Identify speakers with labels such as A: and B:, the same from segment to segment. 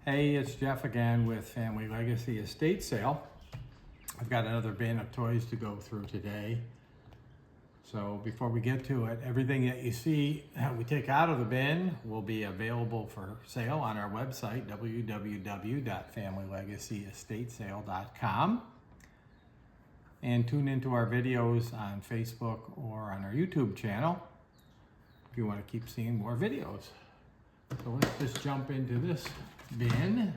A: Hey, it's Jeff again with Family Legacy Estate Sale. I've got another bin of toys to go through today. So before we get to it, everything that you see we take out of the bin will be available for sale on our website, www.familylegacyEstateSale.com. And tune into our videos on Facebook or on our YouTube channel if you want to keep seeing more videos. So let's just jump into this bin.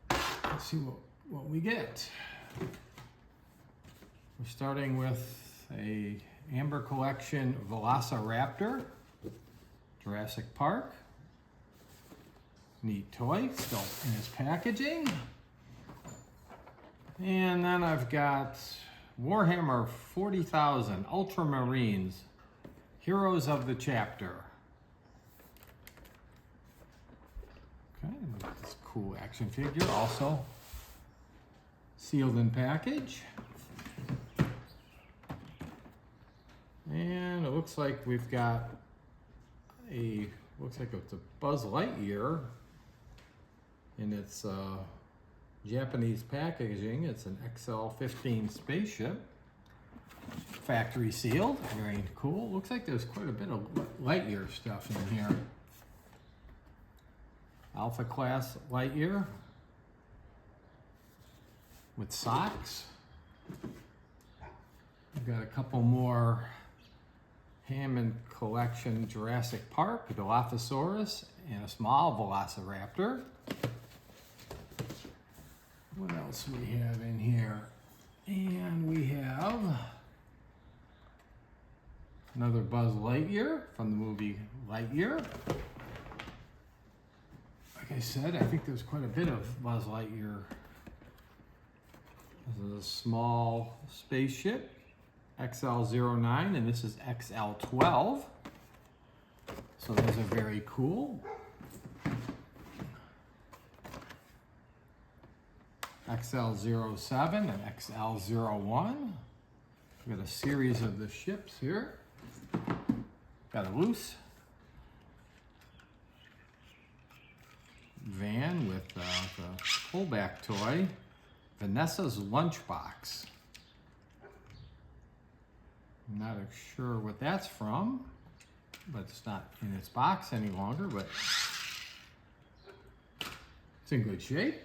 A: Let's see what we get. We're starting with a Amber Collection Velociraptor, Jurassic Park. Neat toy, still in its packaging. And then I've got Warhammer 40,000 Ultramarines, Heroes of the Chapter. Okay, look at this cool action figure, also sealed in package. And it looks like we've got looks like it's a Buzz Lightyear in its Japanese packaging. It's an XL-15 spaceship, factory sealed, very cool. Looks like there's quite a bit of Lightyear stuff in here. Alpha class Lightyear with socks. We've got a couple more Hammond Collection Jurassic Park, a Dilophosaurus, and a small Velociraptor. What else we have in here? And we have another Buzz Lightyear from the movie Lightyear. Like I said, I think there's quite a bit of Buzz Lightyear. This is a small spaceship, XL09, and this is XL12. So those are very cool. XL07 and XL01. We've got a series of the ships here. Got a loose van with the pullback toy, Vanessa's Lunchbox. I'm not sure what that's from, but it's not in its box any longer, but it's in good shape.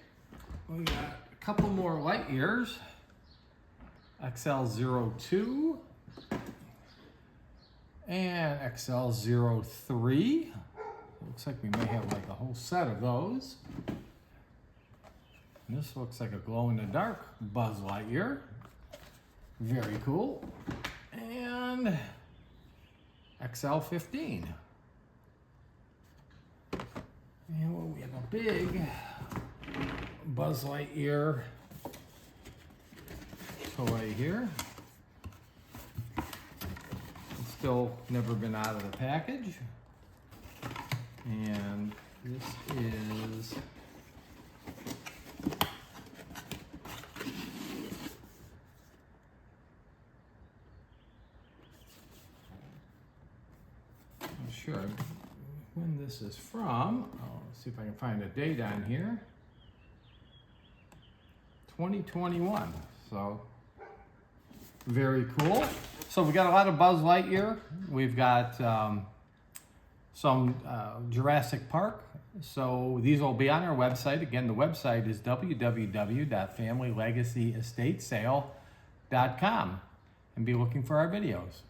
A: We got a couple more Lightyears, XL02 and XL03. Looks like we may have like a whole set of those. And this looks like a glow-in-the-dark Buzz Lightyear. Very cool. And XL15. And well, we have a big Buzz Lightyear toy here. It's still never been out of the package. And this is I'm sure when this is from. Let's see if I can find a date on here. 2021. So very cool. So we got a lot of Buzz Lightyear. We've got some Jurassic Park. So these will be on our website. Again, the website is www.familylegacyEstatesale.com, and be looking for our videos.